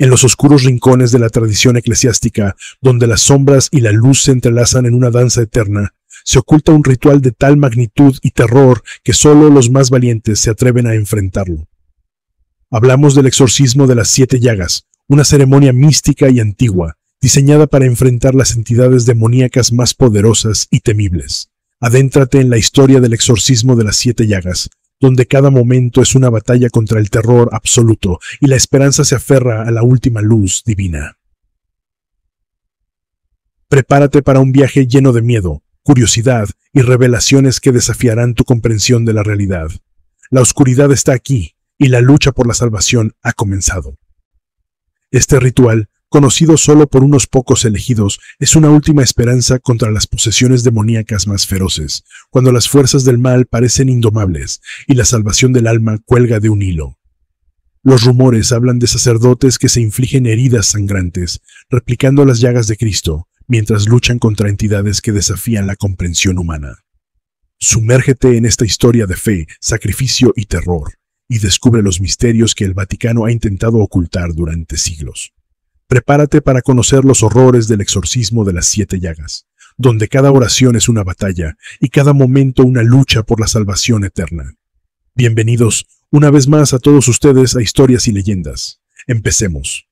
En los oscuros rincones de la tradición eclesiástica, donde las sombras y la luz se entrelazan en una danza eterna, se oculta un ritual de tal magnitud y terror que solo los más valientes se atreven a enfrentarlo. Hablamos del exorcismo de las 7 llagas, una ceremonia mística y antigua, diseñada para enfrentar las entidades demoníacas más poderosas y temibles. Adéntrate en la historia del exorcismo de las 7 llagas, donde cada momento es una batalla contra el terror absoluto y la esperanza se aferra a la última luz divina. Prepárate para un viaje lleno de miedo, curiosidad y revelaciones que desafiarán tu comprensión de la realidad. La oscuridad está aquí y la lucha por la salvación ha comenzado. Este ritual, conocido solo por unos pocos elegidos, es una última esperanza contra las posesiones demoníacas más feroces, cuando las fuerzas del mal parecen indomables y la salvación del alma cuelga de un hilo. Los rumores hablan de sacerdotes que se infligen heridas sangrantes, replicando las llagas de Cristo, mientras luchan contra entidades que desafían la comprensión humana. Sumérgete en esta historia de fe, sacrificio y terror, y descubre los misterios que el Vaticano ha intentado ocultar durante siglos. Prepárate para conocer los horrores del exorcismo de las 7 llagas, donde cada oración es una batalla y cada momento una lucha por la salvación eterna. Bienvenidos una vez más a todos ustedes a Historias y Leyendas. Empecemos.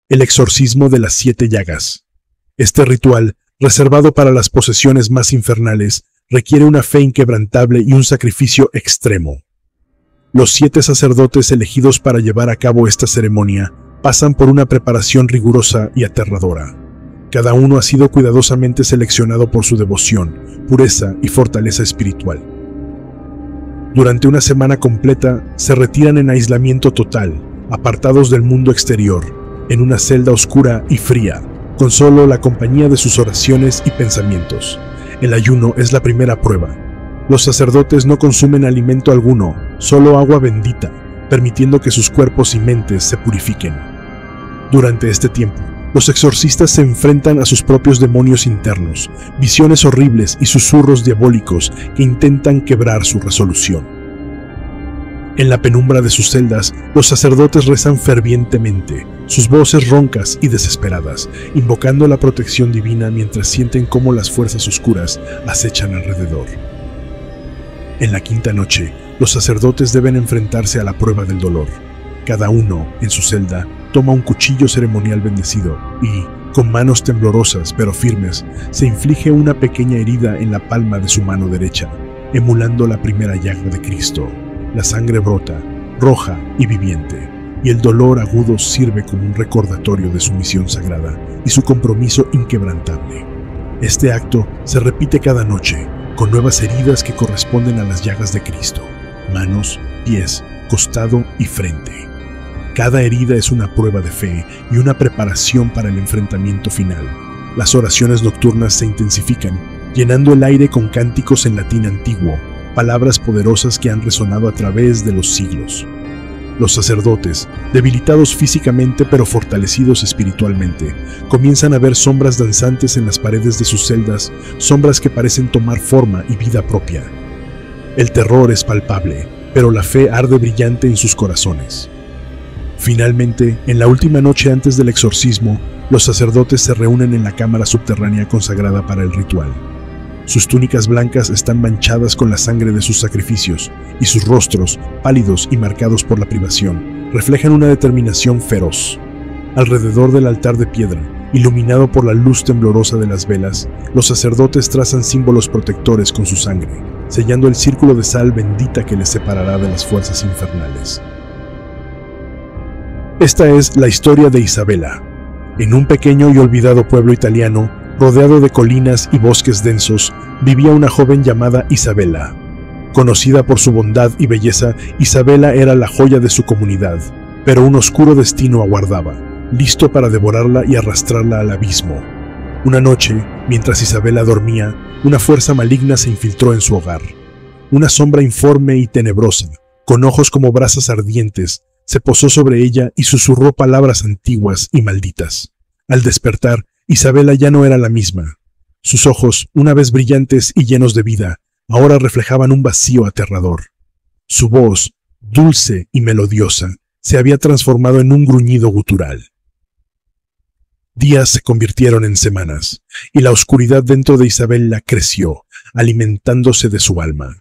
El exorcismo de las 7 llagas. Este ritual, reservado para las posesiones más infernales, requiere una fe inquebrantable y un sacrificio extremo. Los 7 sacerdotes elegidos para llevar a cabo esta ceremonia pasan por una preparación rigurosa y aterradora. Cada uno ha sido cuidadosamente seleccionado por su devoción, pureza y fortaleza espiritual. Durante una semana completa, se retiran en aislamiento total, apartados del mundo exterior, en una celda oscura y fría, con solo la compañía de sus oraciones y pensamientos. El ayuno es la primera prueba. Los sacerdotes no consumen alimento alguno, solo agua bendita, permitiendo que sus cuerpos y mentes se purifiquen. Durante este tiempo, los exorcistas se enfrentan a sus propios demonios internos, visiones horribles y susurros diabólicos que intentan quebrar su resolución. En la penumbra de sus celdas, los sacerdotes rezan fervientemente, sus voces roncas y desesperadas, invocando la protección divina mientras sienten cómo las fuerzas oscuras acechan alrededor. En la quinta noche, los sacerdotes deben enfrentarse a la prueba del dolor. Cada uno, en su celda, toma un cuchillo ceremonial bendecido y, con manos temblorosas pero firmes, se inflige una pequeña herida en la palma de su mano derecha, emulando la primera llaga de Cristo. La sangre brota, roja y viviente, y el dolor agudo sirve como un recordatorio de su misión sagrada y su compromiso inquebrantable. Este acto se repite cada noche, con nuevas heridas que corresponden a las llagas de Cristo: manos, pies, costado y frente. Cada herida es una prueba de fe y una preparación para el enfrentamiento final. Las oraciones nocturnas se intensifican, llenando el aire con cánticos en latín antiguo, palabras poderosas que han resonado a través de los siglos. Los sacerdotes, debilitados físicamente pero fortalecidos espiritualmente, comienzan a ver sombras danzantes en las paredes de sus celdas, sombras que parecen tomar forma y vida propia. El terror es palpable, pero la fe arde brillante en sus corazones. Finalmente, en la última noche antes del exorcismo, los sacerdotes se reúnen en la cámara subterránea consagrada para el ritual. Sus túnicas blancas están manchadas con la sangre de sus sacrificios, y sus rostros, pálidos y marcados por la privación, reflejan una determinación feroz. Alrededor del altar de piedra, iluminado por la luz temblorosa de las velas, los sacerdotes trazan símbolos protectores con su sangre, sellando el círculo de sal bendita que les separará de las fuerzas infernales. Esta es la historia de Isabela. En un pequeño y olvidado pueblo italiano, rodeado de colinas y bosques densos, vivía una joven llamada Isabela. Conocida por su bondad y belleza, Isabela era la joya de su comunidad, pero un oscuro destino aguardaba, listo para devorarla y arrastrarla al abismo. Una noche, mientras Isabela dormía, una fuerza maligna se infiltró en su hogar. Una sombra informe y tenebrosa, con ojos como brasas ardientes, se posó sobre ella y susurró palabras antiguas y malditas. Al despertar, Isabela ya no era la misma. Sus ojos, una vez brillantes y llenos de vida, ahora reflejaban un vacío aterrador. Su voz, dulce y melodiosa, se había transformado en un gruñido gutural. Días se convirtieron en semanas, y la oscuridad dentro de Isabella creció, alimentándose de su alma.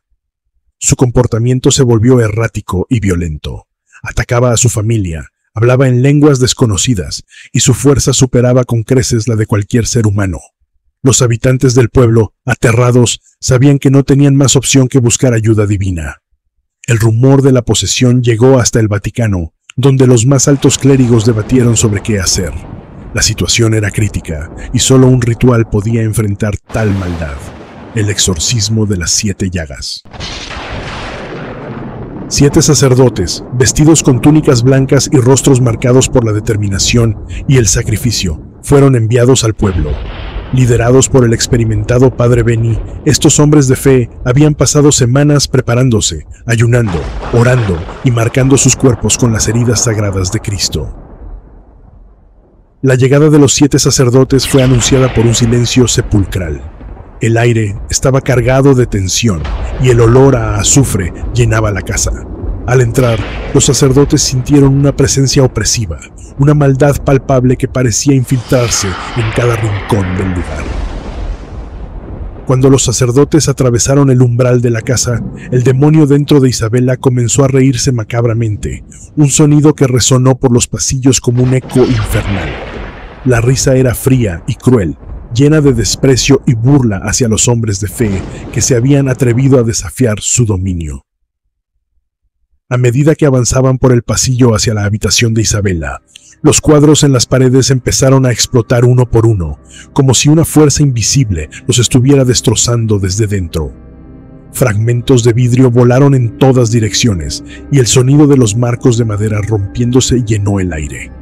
Su comportamiento se volvió errático y violento. Atacaba a su familia, hablaba en lenguas desconocidas, y su fuerza superaba con creces la de cualquier ser humano. Los habitantes del pueblo, aterrados, sabían que no tenían más opción que buscar ayuda divina. El rumor de la posesión llegó hasta el Vaticano, donde los más altos clérigos debatieron sobre qué hacer. La situación era crítica, y solo un ritual podía enfrentar tal maldad: el exorcismo de las 7 llagas. 7 sacerdotes, vestidos con túnicas blancas y rostros marcados por la determinación y el sacrificio, fueron enviados al pueblo. Liderados por el experimentado Padre Beni, estos hombres de fe habían pasado semanas preparándose, ayunando, orando y marcando sus cuerpos con las heridas sagradas de Cristo. La llegada de los 7 sacerdotes fue anunciada por un silencio sepulcral. El aire estaba cargado de tensión y el olor a azufre llenaba la casa. Al entrar, los sacerdotes sintieron una presencia opresiva, una maldad palpable que parecía infiltrarse en cada rincón del lugar. Cuando los sacerdotes atravesaron el umbral de la casa, el demonio dentro de Isabella comenzó a reírse macabramente, un sonido que resonó por los pasillos como un eco infernal. La risa era fría y cruel, llena de desprecio y burla hacia los hombres de fe que se habían atrevido a desafiar su dominio. A medida que avanzaban por el pasillo hacia la habitación de Isabella, los cuadros en las paredes empezaron a explotar uno por uno, como si una fuerza invisible los estuviera destrozando desde dentro. Fragmentos de vidrio volaron en todas direcciones, y el sonido de los marcos de madera rompiéndose llenó el aire.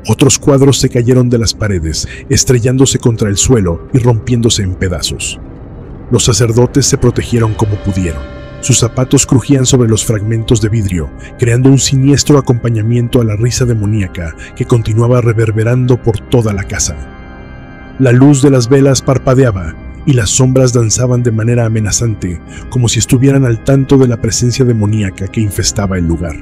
Otros cuadros se cayeron de las paredes, estrellándose contra el suelo y rompiéndose en pedazos. Los sacerdotes se protegieron como pudieron. Sus zapatos crujían sobre los fragmentos de vidrio, creando un siniestro acompañamiento a la risa demoníaca que continuaba reverberando por toda la casa. La luz de las velas parpadeaba y las sombras danzaban de manera amenazante, como si estuvieran al tanto de la presencia demoníaca que infestaba el lugar.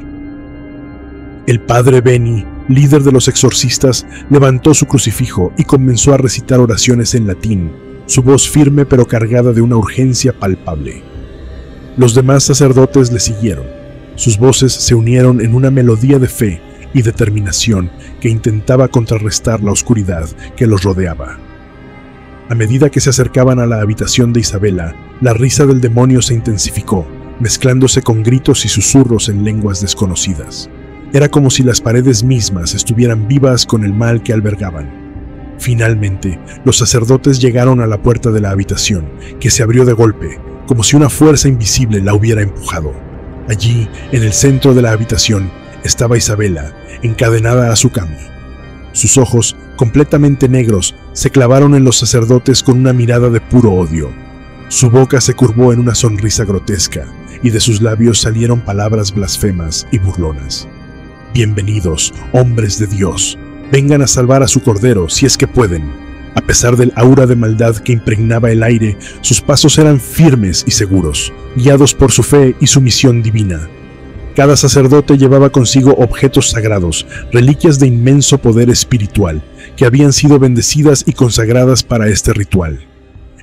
El Padre Beni, líder de los exorcistas, levantó su crucifijo y comenzó a recitar oraciones en latín, su voz firme pero cargada de una urgencia palpable. Los demás sacerdotes le siguieron. Sus voces se unieron en una melodía de fe y determinación que intentaba contrarrestar la oscuridad que los rodeaba. A medida que se acercaban a la habitación de Isabella, la risa del demonio se intensificó, mezclándose con gritos y susurros en lenguas desconocidas. Era como si las paredes mismas estuvieran vivas con el mal que albergaban. Finalmente, los sacerdotes llegaron a la puerta de la habitación, que se abrió de golpe, como si una fuerza invisible la hubiera empujado. Allí, en el centro de la habitación, estaba Isabella, encadenada a su cama. Sus ojos, completamente negros, se clavaron en los sacerdotes con una mirada de puro odio. Su boca se curvó en una sonrisa grotesca, y de sus labios salieron palabras blasfemas y burlonas. «Bienvenidos, hombres de Dios, vengan a salvar a su cordero si es que pueden». A pesar del aura de maldad que impregnaba el aire, sus pasos eran firmes y seguros, guiados por su fe y su misión divina. Cada sacerdote llevaba consigo objetos sagrados, reliquias de inmenso poder espiritual, que habían sido bendecidas y consagradas para este ritual.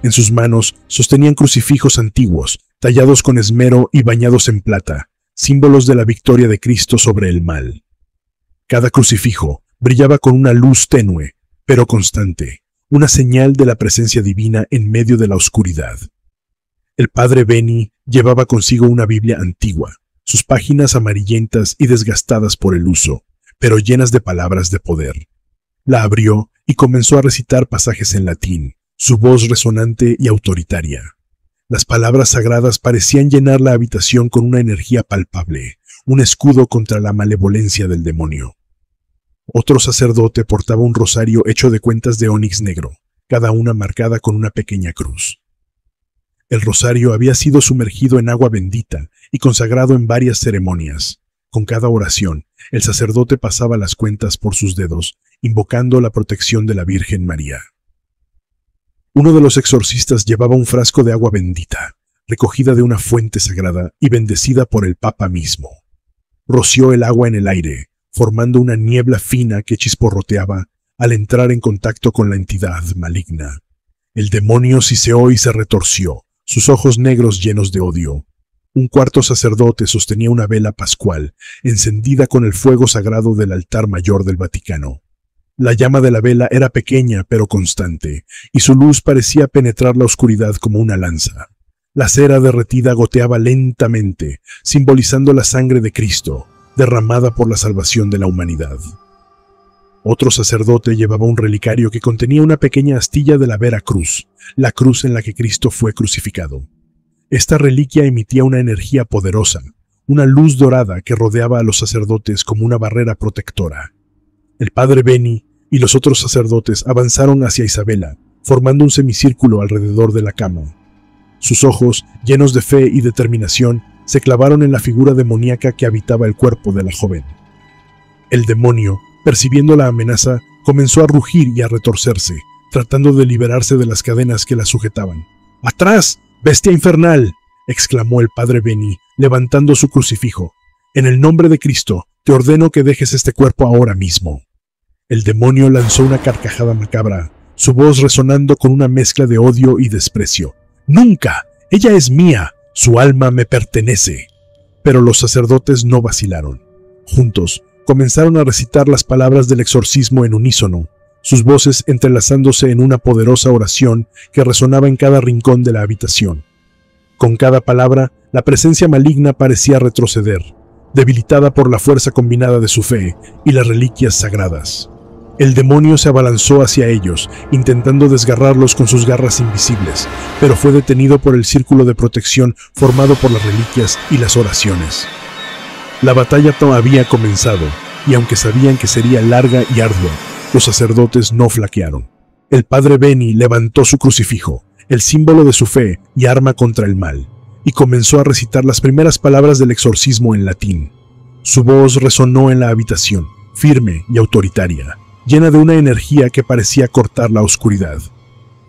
En sus manos sostenían crucifijos antiguos, tallados con esmero y bañados en plata, símbolos de la victoria de Cristo sobre el mal. Cada crucifijo brillaba con una luz tenue, pero constante, una señal de la presencia divina en medio de la oscuridad. El Padre Beni llevaba consigo una Biblia antigua, sus páginas amarillentas y desgastadas por el uso, pero llenas de palabras de poder. La abrió y comenzó a recitar pasajes en latín, su voz resonante y autoritaria. Las palabras sagradas parecían llenar la habitación con una energía palpable, un escudo contra la malevolencia del demonio. Otro sacerdote portaba un rosario hecho de cuentas de ónix negro, cada una marcada con una pequeña cruz. El rosario había sido sumergido en agua bendita y consagrado en varias ceremonias. Con cada oración, el sacerdote pasaba las cuentas por sus dedos, invocando la protección de la Virgen María. Uno de los exorcistas llevaba un frasco de agua bendita, recogida de una fuente sagrada y bendecida por el Papa mismo. Roció el agua en el aire, formando una niebla fina que chisporroteaba al entrar en contacto con la entidad maligna. El demonio siseó y se retorció, sus ojos negros llenos de odio. Un cuarto sacerdote sostenía una vela pascual, encendida con el fuego sagrado del altar mayor del Vaticano. La llama de la vela era pequeña pero constante, y su luz parecía penetrar la oscuridad como una lanza. La cera derretida goteaba lentamente, simbolizando la sangre de Cristo, derramada por la salvación de la humanidad. Otro sacerdote llevaba un relicario que contenía una pequeña astilla de la Vera Cruz, la cruz en la que Cristo fue crucificado. Esta reliquia emitía una energía poderosa, una luz dorada que rodeaba a los sacerdotes como una barrera protectora. El padre Benny y los otros sacerdotes avanzaron hacia Isabela, formando un semicírculo alrededor de la cama. Sus ojos, llenos de fe y determinación, se clavaron en la figura demoníaca que habitaba el cuerpo de la joven. El demonio, percibiendo la amenaza, comenzó a rugir y a retorcerse, tratando de liberarse de las cadenas que la sujetaban. ¡Atrás, bestia infernal!, exclamó el padre Benny, levantando su crucifijo. «En el nombre de Cristo, te ordeno que dejes este cuerpo ahora mismo». El demonio lanzó una carcajada macabra, su voz resonando con una mezcla de odio y desprecio. «¡Nunca! Ella es mía! Su alma me pertenece». Pero los sacerdotes no vacilaron. Juntos, comenzaron a recitar las palabras del exorcismo en unísono, sus voces entrelazándose en una poderosa oración que resonaba en cada rincón de la habitación. Con cada palabra, la presencia maligna parecía retroceder, debilitada por la fuerza combinada de su fe y las reliquias sagradas. El demonio se abalanzó hacia ellos, intentando desgarrarlos con sus garras invisibles, pero fue detenido por el círculo de protección formado por las reliquias y las oraciones. La batalla había comenzado, y aunque sabían que sería larga y ardua, los sacerdotes no flaquearon. El padre Benny levantó su crucifijo, el símbolo de su fe y arma contra el mal, y comenzó a recitar las primeras palabras del exorcismo en latín. Su voz resonó en la habitación, firme y autoritaria, llena de una energía que parecía cortar la oscuridad.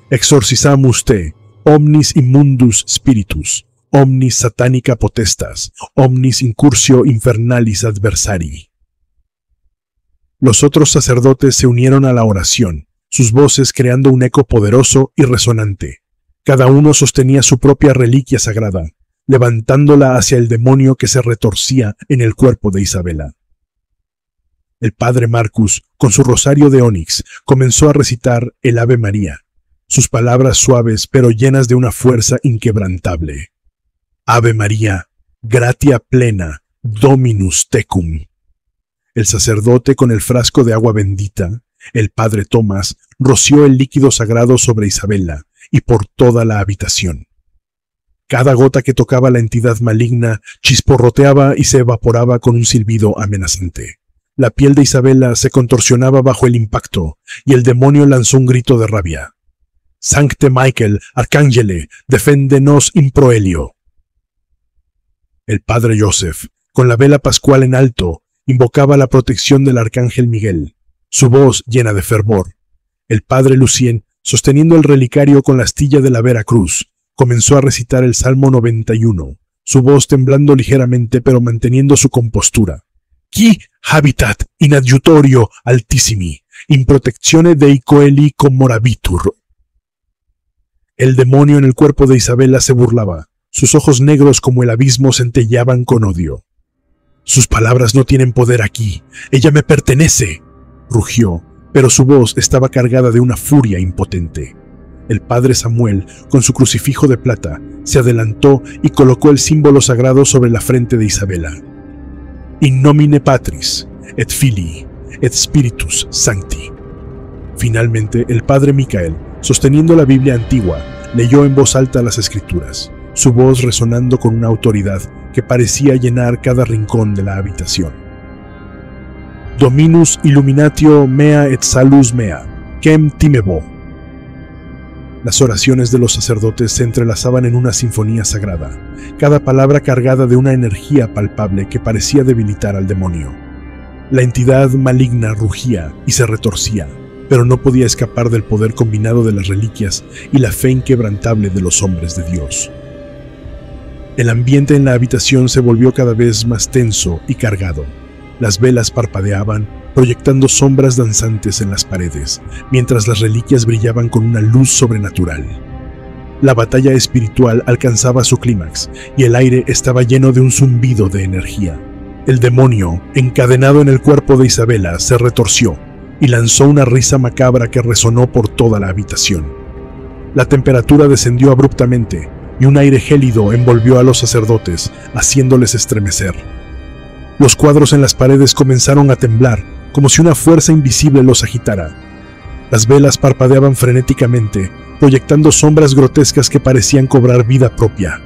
Exorcizamus te, omnis immundus spiritus, omnis satanica potestas, omnis incursio infernalis adversari. Los otros sacerdotes se unieron a la oración, sus voces creando un eco poderoso y resonante. Cada uno sostenía su propia reliquia sagrada, levantándola hacia el demonio que se retorcía en el cuerpo de Isabela. El padre Marcus, con su rosario de onix, comenzó a recitar el Ave María, sus palabras suaves pero llenas de una fuerza inquebrantable. Ave María, gratia plena, Dominus tecum. El sacerdote con el frasco de agua bendita, el padre Tomás, roció el líquido sagrado sobre Isabela y por toda la habitación. Cada gota que tocaba la entidad maligna chisporroteaba y se evaporaba con un silbido amenazante. La piel de Isabela se contorsionaba bajo el impacto y el demonio lanzó un grito de rabia. Sancte Michael, Arcángele, defende-nos in proelio. El padre Joseph, con la vela pascual en alto, invocaba la protección del arcángel Miguel, su voz llena de fervor. El padre Lucien, sosteniendo el relicario con la astilla de la Vera Cruz, comenzó a recitar el Salmo 91, su voz temblando ligeramente pero manteniendo su compostura. Qui habitat in adjutorio altissimi, in protectione Dei coeli commorabitur. El demonio en el cuerpo de Isabela se burlaba. Sus ojos negros como el abismo centelleaban con odio. «Sus palabras no tienen poder aquí. Ella me pertenece», rugió, pero su voz estaba cargada de una furia impotente. El padre Samuel, con su crucifijo de plata, se adelantó y colocó el símbolo sagrado sobre la frente de Isabela. In nomine Patris, et Filii, et Spiritus Sancti. Finalmente, el padre Micael, sosteniendo la Biblia antigua, leyó en voz alta las escrituras, su voz resonando con una autoridad que parecía llenar cada rincón de la habitación. Dominus illuminatio mea et salus mea, quem timebo. Las oraciones de los sacerdotes se entrelazaban en una sinfonía sagrada, cada palabra cargada de una energía palpable que parecía debilitar al demonio. La entidad maligna rugía y se retorcía, pero no podía escapar del poder combinado de las reliquias y la fe inquebrantable de los hombres de Dios. El ambiente en la habitación se volvió cada vez más tenso y cargado. Las velas parpadeaban, proyectando sombras danzantes en las paredes, mientras las reliquias brillaban con una luz sobrenatural. La batalla espiritual alcanzaba su clímax, y el aire estaba lleno de un zumbido de energía. El demonio, encadenado en el cuerpo de Isabela, se retorció y lanzó una risa macabra que resonó por toda la habitación. La temperatura descendió abruptamente, y un aire gélido envolvió a los sacerdotes, haciéndoles estremecer. Los cuadros en las paredes comenzaron a temblar, como si una fuerza invisible los agitara. Las velas parpadeaban frenéticamente, proyectando sombras grotescas que parecían cobrar vida propia.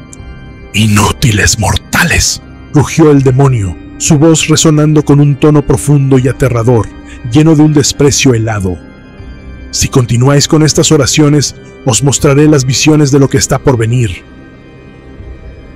«¡Inútiles mortales!», rugió el demonio, su voz resonando con un tono profundo y aterrador, lleno de un desprecio helado. «Si continuáis con estas oraciones, os mostraré las visiones de lo que está por venir».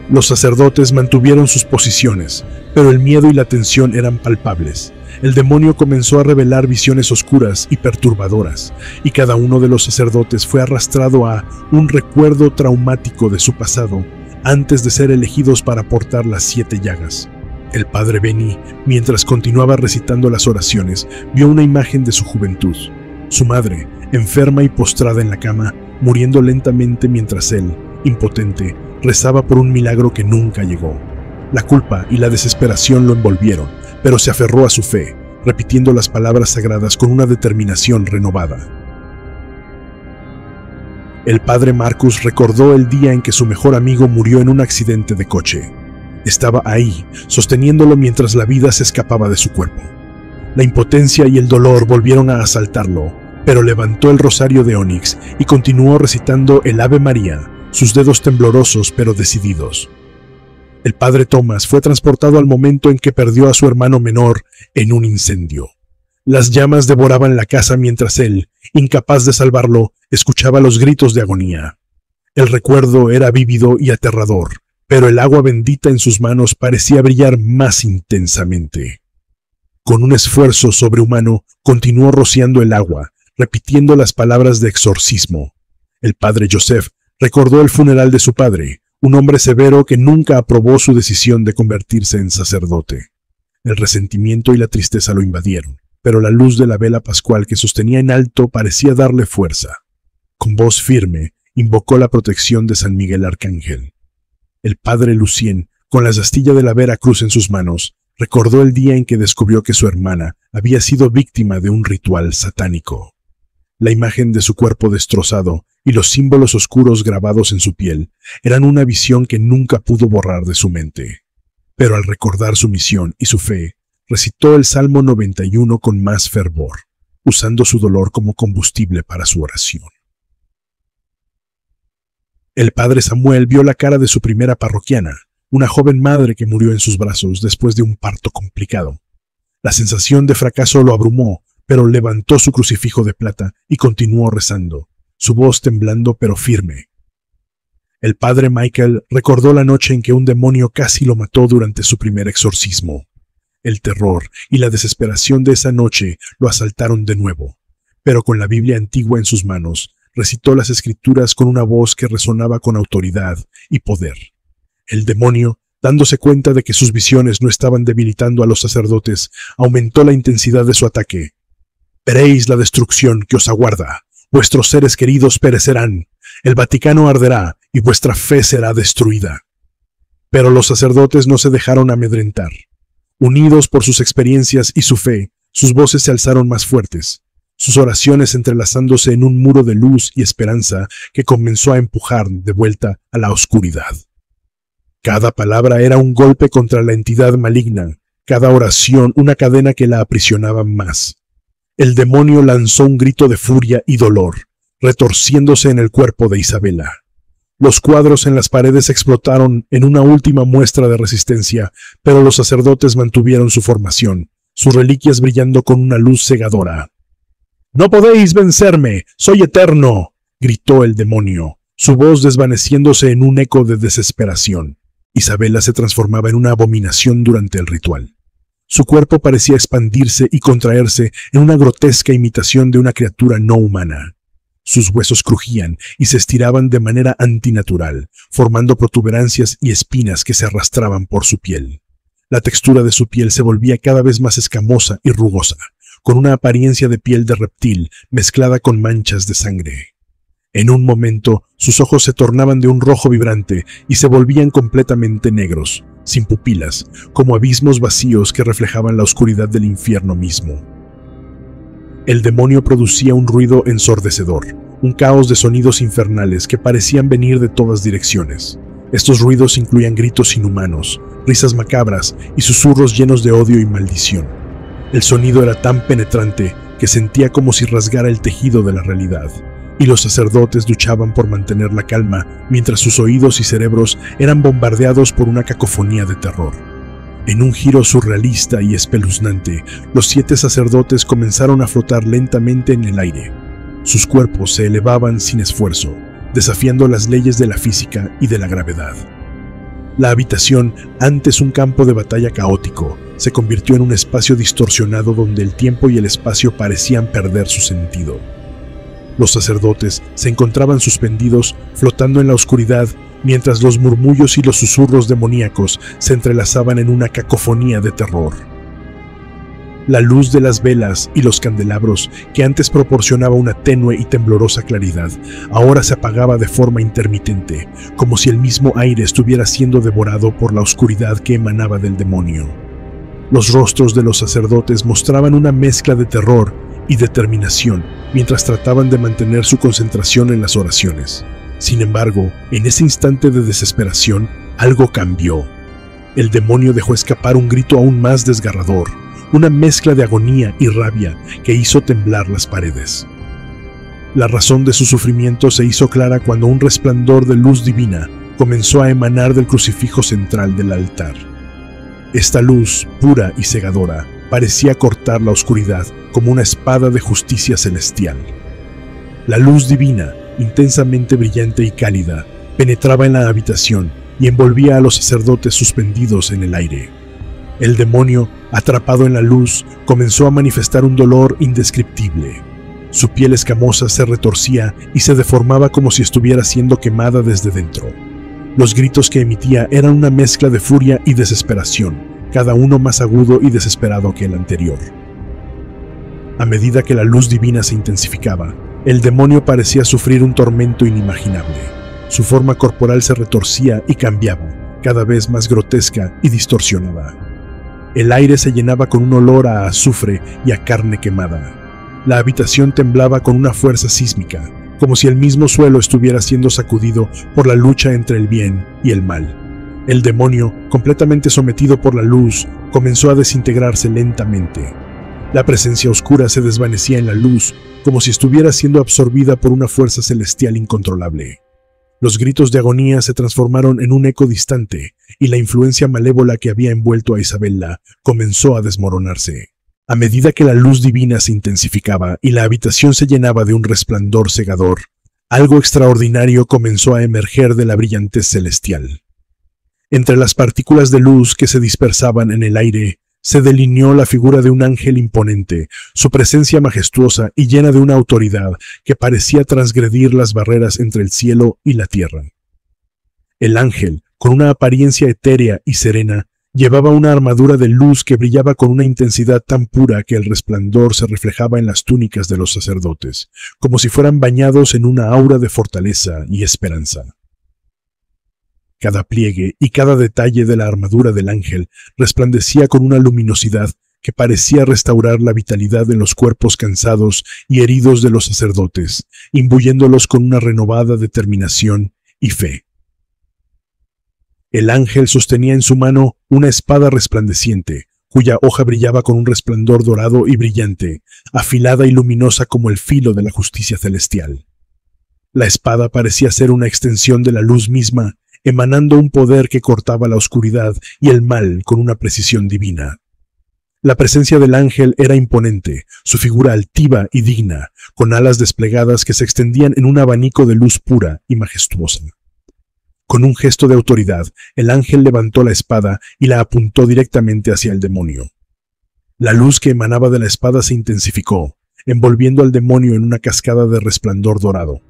Los sacerdotes mantuvieron sus posiciones, pero el miedo y la tensión eran palpables. El demonio comenzó a revelar visiones oscuras y perturbadoras, y cada uno de los sacerdotes fue arrastrado a un recuerdo traumático de su pasado antes de ser elegidos para portar las 7 llagas. El padre Benny, mientras continuaba recitando las oraciones, vio una imagen de su juventud. Su madre, enferma y postrada en la cama, muriendo lentamente mientras él, impotente, rezaba por un milagro que nunca llegó. La culpa y la desesperación lo envolvieron, pero se aferró a su fe, repitiendo las palabras sagradas con una determinación renovada. El padre Marcus recordó el día en que su mejor amigo murió en un accidente de coche. Estaba ahí, sosteniéndolo mientras la vida se escapaba de su cuerpo. La impotencia y el dolor volvieron a asaltarlo, pero levantó el rosario de ónix y continuó recitando el Ave María, sus dedos temblorosos pero decididos. El padre Thomas fue transportado al momento en que perdió a su hermano menor en un incendio. Las llamas devoraban la casa mientras él, incapaz de salvarlo, escuchaba los gritos de agonía. El recuerdo era vívido y aterrador, pero el agua bendita en sus manos parecía brillar más intensamente. Con un esfuerzo sobrehumano, continuó rociando el agua, repitiendo las palabras de exorcismo. El padre Joseph recordó el funeral de su padre, un hombre severo que nunca aprobó su decisión de convertirse en sacerdote. El resentimiento y la tristeza lo invadieron, pero la luz de la vela pascual que sostenía en alto parecía darle fuerza. Con voz firme, invocó la protección de San Miguel Arcángel. El padre Lucien, con la astilla de la Vera Cruz en sus manos, recordó el día en que descubrió que su hermana había sido víctima de un ritual satánico. La imagen de su cuerpo destrozado y los símbolos oscuros grabados en su piel eran una visión que nunca pudo borrar de su mente. Pero al recordar su misión y su fe, recitó el Salmo 91 con más fervor, usando su dolor como combustible para su oración. El padre Samuel vio la cara de su primera parroquiana, una joven madre que murió en sus brazos después de un parto complicado. La sensación de fracaso lo abrumó, pero levantó su crucifijo de plata y continuó rezando, su voz temblando pero firme. El padre Michael recordó la noche en que un demonio casi lo mató durante su primer exorcismo. El terror y la desesperación de esa noche lo asaltaron de nuevo, pero con la Biblia antigua en sus manos, recitó las escrituras con una voz que resonaba con autoridad y poder. El demonio, dándose cuenta de que sus visiones no estaban debilitando a los sacerdotes, aumentó la intensidad de su ataque. «Veréis la destrucción que os aguarda. Vuestros seres queridos perecerán. El Vaticano arderá y vuestra fe será destruida». Pero los sacerdotes no se dejaron amedrentar. Unidos por sus experiencias y su fe, sus voces se alzaron más fuertes, sus oraciones entrelazándose en un muro de luz y esperanza que comenzó a empujar de vuelta a la oscuridad. Cada palabra era un golpe contra la entidad maligna, cada oración una cadena que la aprisionaba más. El demonio lanzó un grito de furia y dolor, retorciéndose en el cuerpo de Isabela. Los cuadros en las paredes explotaron en una última muestra de resistencia, pero los sacerdotes mantuvieron su formación, sus reliquias brillando con una luz cegadora. «¡No podéis vencerme! ¡Soy eterno!», gritó el demonio, su voz desvaneciéndose en un eco de desesperación. Isabela se transformaba en una abominación durante el ritual. Su cuerpo parecía expandirse y contraerse en una grotesca imitación de una criatura no humana. Sus huesos crujían y se estiraban de manera antinatural, formando protuberancias y espinas que se arrastraban por su piel. La textura de su piel se volvía cada vez más escamosa y rugosa, con una apariencia de piel de reptil mezclada con manchas de sangre. En un momento, sus ojos se tornaban de un rojo vibrante y se volvían completamente negros, sin pupilas, como abismos vacíos que reflejaban la oscuridad del infierno mismo. El demonio producía un ruido ensordecedor, un caos de sonidos infernales que parecían venir de todas direcciones. Estos ruidos incluían gritos inhumanos, risas macabras y susurros llenos de odio y maldición. El sonido era tan penetrante que sentía como si rasgara el tejido de la realidad, y los sacerdotes luchaban por mantener la calma mientras sus oídos y cerebros eran bombardeados por una cacofonía de terror. En un giro surrealista y espeluznante, los 7 sacerdotes comenzaron a flotar lentamente en el aire. Sus cuerpos se elevaban sin esfuerzo, desafiando las leyes de la física y de la gravedad. La habitación, antes un campo de batalla caótico, se convirtió en un espacio distorsionado donde el tiempo y el espacio parecían perder su sentido. Los sacerdotes se encontraban suspendidos, flotando en la oscuridad, mientras los murmullos y los susurros demoníacos se entrelazaban en una cacofonía de terror. La luz de las velas y los candelabros, que antes proporcionaba una tenue y temblorosa claridad, ahora se apagaba de forma intermitente, como si el mismo aire estuviera siendo devorado por la oscuridad que emanaba del demonio. Los rostros de los sacerdotes mostraban una mezcla de terror y determinación mientras trataban de mantener su concentración en las oraciones. Sin embargo, en ese instante de desesperación, algo cambió. El demonio dejó escapar un grito aún más desgarrador, una mezcla de agonía y rabia que hizo temblar las paredes. La razón de su sufrimiento se hizo clara cuando un resplandor de luz divina comenzó a emanar del crucifijo central del altar. Esta luz, pura y cegadora, parecía cortar la oscuridad como una espada de justicia celestial. La luz divina, intensamente brillante y cálida, penetraba en la habitación y envolvía a los sacerdotes suspendidos en el aire. El demonio, atrapado en la luz, comenzó a manifestar un dolor indescriptible. Su piel escamosa se retorcía y se deformaba como si estuviera siendo quemada desde dentro. Los gritos que emitía eran una mezcla de furia y desesperación, cada uno más agudo y desesperado que el anterior. A medida que la luz divina se intensificaba, el demonio parecía sufrir un tormento inimaginable. Su forma corporal se retorcía y cambiaba, cada vez más grotesca y distorsionada. El aire se llenaba con un olor a azufre y a carne quemada. La habitación temblaba con una fuerza sísmica, como si el mismo suelo estuviera siendo sacudido por la lucha entre el bien y el mal. El demonio, completamente sometido por la luz, comenzó a desintegrarse lentamente. La presencia oscura se desvanecía en la luz, como si estuviera siendo absorbida por una fuerza celestial incontrolable. Los gritos de agonía se transformaron en un eco distante, y la influencia malévola que había envuelto a Isabella comenzó a desmoronarse. A medida que la luz divina se intensificaba y la habitación se llenaba de un resplandor cegador, algo extraordinario comenzó a emerger de la brillantez celestial. Entre las partículas de luz que se dispersaban en el aire, se delineó la figura de un ángel imponente, su presencia majestuosa y llena de una autoridad que parecía transgredir las barreras entre el cielo y la tierra. El ángel, con una apariencia etérea y serena, llevaba una armadura de luz que brillaba con una intensidad tan pura que el resplandor se reflejaba en las túnicas de los sacerdotes, como si fueran bañados en una aura de fortaleza y esperanza. Cada pliegue y cada detalle de la armadura del ángel resplandecía con una luminosidad que parecía restaurar la vitalidad en los cuerpos cansados y heridos de los sacerdotes, imbuyéndolos con una renovada determinación y fe. El ángel sostenía en su mano una espada resplandeciente, cuya hoja brillaba con un resplandor dorado y brillante, afilada y luminosa como el filo de la justicia celestial. La espada parecía ser una extensión de la luz misma, emanando un poder que cortaba la oscuridad y el mal con una precisión divina. La presencia del ángel era imponente, su figura altiva y digna, con alas desplegadas que se extendían en un abanico de luz pura y majestuosa. Con un gesto de autoridad, el ángel levantó la espada y la apuntó directamente hacia el demonio. La luz que emanaba de la espada se intensificó, envolviendo al demonio en una cascada de resplandor dorado.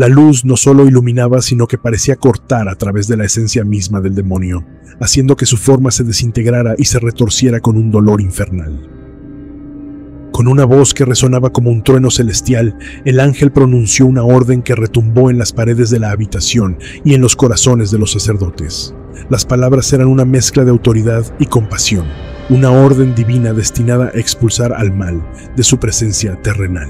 La luz no solo iluminaba, sino que parecía cortar a través de la esencia misma del demonio, haciendo que su forma se desintegrara y se retorciera con un dolor infernal. Con una voz que resonaba como un trueno celestial, el ángel pronunció una orden que retumbó en las paredes de la habitación y en los corazones de los sacerdotes. Las palabras eran una mezcla de autoridad y compasión, una orden divina destinada a expulsar al mal de su presencia terrenal.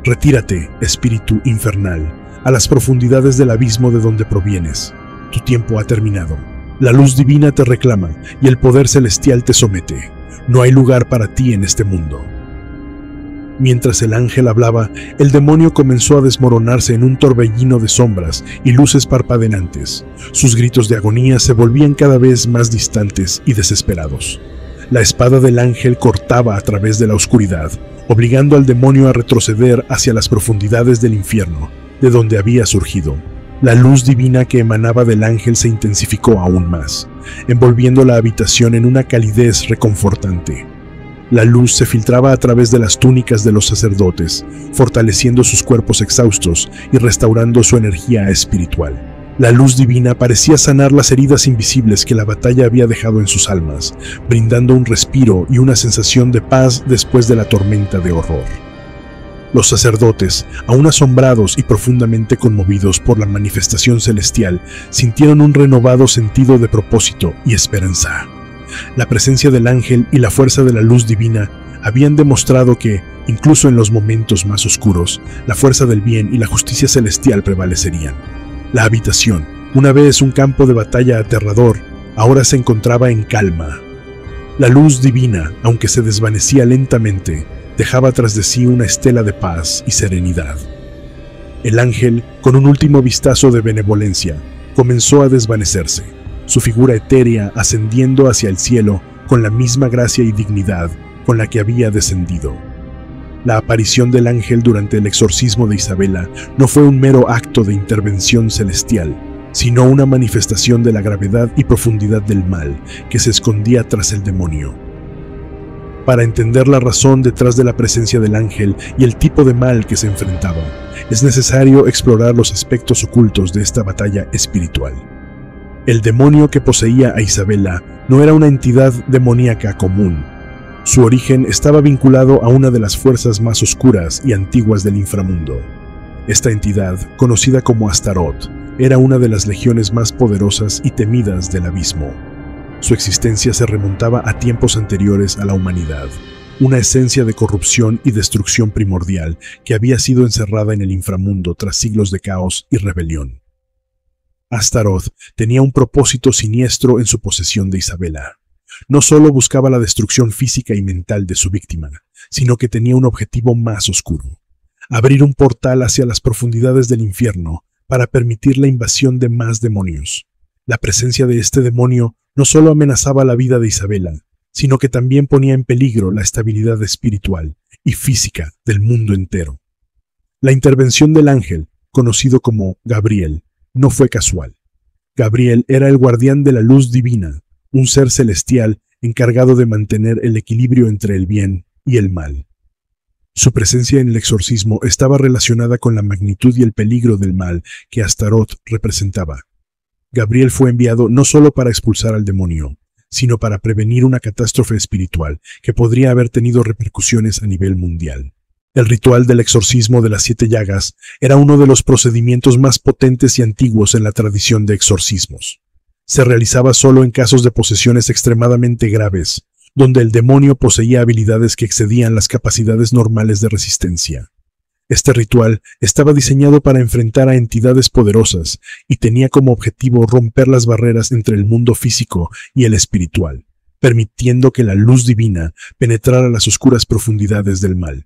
Retírate, espíritu infernal, a las profundidades del abismo de donde provienes. Tu tiempo ha terminado. La luz divina te reclama y el poder celestial te somete. No hay lugar para ti en este mundo. Mientras el ángel hablaba, el demonio comenzó a desmoronarse en un torbellino de sombras y luces parpadeantes. Sus gritos de agonía se volvían cada vez más distantes y desesperados. La espada del ángel cortaba a través de la oscuridad, obligando al demonio a retroceder hacia las profundidades del infierno, de donde había surgido. La luz divina que emanaba del ángel se intensificó aún más, envolviendo la habitación en una calidez reconfortante. La luz se filtraba a través de las túnicas de los sacerdotes, fortaleciendo sus cuerpos exhaustos y restaurando su energía espiritual. La luz divina parecía sanar las heridas invisibles que la batalla había dejado en sus almas, brindando un respiro y una sensación de paz después de la tormenta de horror. Los sacerdotes, aún asombrados y profundamente conmovidos por la manifestación celestial, sintieron un renovado sentido de propósito y esperanza. La presencia del ángel y la fuerza de la luz divina habían demostrado que, incluso en los momentos más oscuros, la fuerza del bien y la justicia celestial prevalecerían. La habitación, una vez un campo de batalla aterrador, ahora se encontraba en calma. La luz divina, aunque se desvanecía lentamente, dejaba tras de sí una estela de paz y serenidad. El ángel, con un último vistazo de benevolencia, comenzó a desvanecerse, su figura etérea ascendiendo hacia el cielo con la misma gracia y dignidad con la que había descendido. La aparición del ángel durante el exorcismo de Isabela no fue un mero acto de intervención celestial, sino una manifestación de la gravedad y profundidad del mal que se escondía tras el demonio. Para entender la razón detrás de la presencia del ángel y el tipo de mal que se enfrentaba, es necesario explorar los aspectos ocultos de esta batalla espiritual. El demonio que poseía a Isabela no era una entidad demoníaca común. Su origen estaba vinculado a una de las fuerzas más oscuras y antiguas del inframundo. Esta entidad, conocida como Astaroth, era una de las legiones más poderosas y temidas del abismo. Su existencia se remontaba a tiempos anteriores a la humanidad, una esencia de corrupción y destrucción primordial que había sido encerrada en el inframundo tras siglos de caos y rebelión. Astaroth tenía un propósito siniestro en su posesión de Isabela. No solo buscaba la destrucción física y mental de su víctima, sino que tenía un objetivo más oscuro: abrir un portal hacia las profundidades del infierno para permitir la invasión de más demonios. La presencia de este demonio no solo amenazaba la vida de Isabela, sino que también ponía en peligro la estabilidad espiritual y física del mundo entero. La intervención del ángel, conocido como Gabriel, no fue casual. Gabriel era el guardián de la luz divina, un ser celestial encargado de mantener el equilibrio entre el bien y el mal. Su presencia en el exorcismo estaba relacionada con la magnitud y el peligro del mal que Astaroth representaba. Gabriel fue enviado no solo para expulsar al demonio, sino para prevenir una catástrofe espiritual que podría haber tenido repercusiones a nivel mundial. El ritual del exorcismo de las 7 llagas era uno de los procedimientos más potentes y antiguos en la tradición de exorcismos. Se realizaba solo en casos de posesiones extremadamente graves, donde el demonio poseía habilidades que excedían las capacidades normales de resistencia. Este ritual estaba diseñado para enfrentar a entidades poderosas y tenía como objetivo romper las barreras entre el mundo físico y el espiritual, permitiendo que la luz divina penetrara las oscuras profundidades del mal.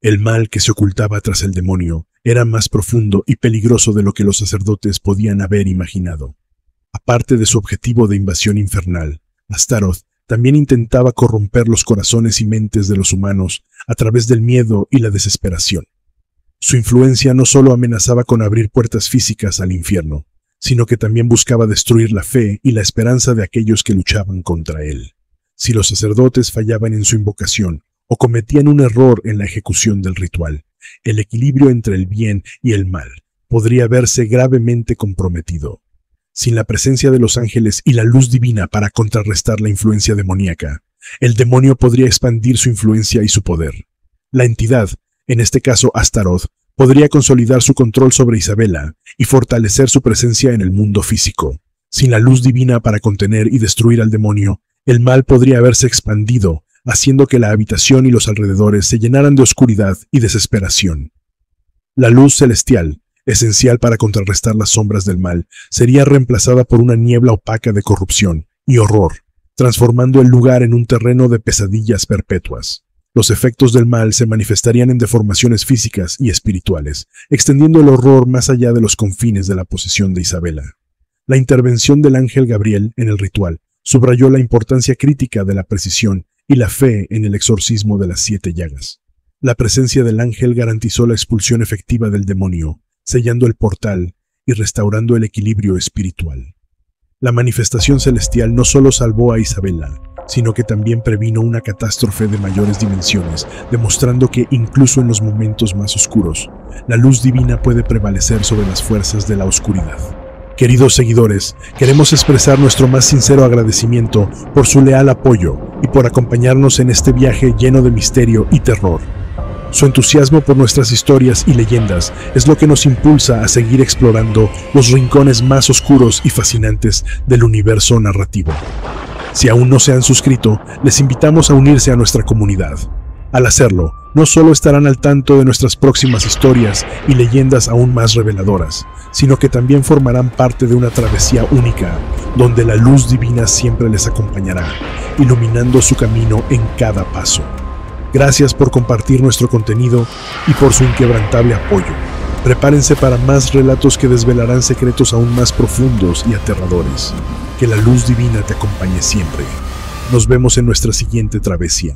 El mal que se ocultaba tras el demonio era más profundo y peligroso de lo que los sacerdotes podían haber imaginado. Aparte de su objetivo de invasión infernal, Astaroth también intentaba corromper los corazones y mentes de los humanos a través del miedo y la desesperación. Su influencia no solo amenazaba con abrir puertas físicas al infierno, sino que también buscaba destruir la fe y la esperanza de aquellos que luchaban contra él. Si los sacerdotes fallaban en su invocación o cometían un error en la ejecución del ritual, el equilibrio entre el bien y el mal podría verse gravemente comprometido. Sin la presencia de los ángeles y la luz divina para contrarrestar la influencia demoníaca, el demonio podría expandir su influencia y su poder. La entidad, en este caso Astaroth, podría consolidar su control sobre Isabela y fortalecer su presencia en el mundo físico. Sin la luz divina para contener y destruir al demonio, el mal podría haberse expandido, haciendo que la habitación y los alrededores se llenaran de oscuridad y desesperación. La luz celestial, esencial para contrarrestar las sombras del mal, sería reemplazada por una niebla opaca de corrupción y horror, transformando el lugar en un terreno de pesadillas perpetuas. Los efectos del mal se manifestarían en deformaciones físicas y espirituales, extendiendo el horror más allá de los confines de la posesión de Isabela. La intervención del ángel Gabriel en el ritual subrayó la importancia crítica de la precisión y la fe en el exorcismo de las 7 llagas. La presencia del ángel garantizó la expulsión efectiva del demonio, sellando el portal y restaurando el equilibrio espiritual. La manifestación celestial no solo salvó a Isabela, sino que también previno una catástrofe de mayores dimensiones, demostrando que incluso en los momentos más oscuros, la luz divina puede prevalecer sobre las fuerzas de la oscuridad. Queridos seguidores, queremos expresar nuestro más sincero agradecimiento por su leal apoyo y por acompañarnos en este viaje lleno de misterio y terror. Su entusiasmo por nuestras historias y leyendas es lo que nos impulsa a seguir explorando los rincones más oscuros y fascinantes del universo narrativo. Si aún no se han suscrito, les invitamos a unirse a nuestra comunidad. Al hacerlo, no solo estarán al tanto de nuestras próximas historias y leyendas aún más reveladoras, sino que también formarán parte de una travesía única, donde la luz divina siempre les acompañará, iluminando su camino en cada paso. Gracias por compartir nuestro contenido y por su inquebrantable apoyo. Prepárense para más relatos que desvelarán secretos aún más profundos y aterradores. Que la luz divina te acompañe siempre. Nos vemos en nuestra siguiente travesía.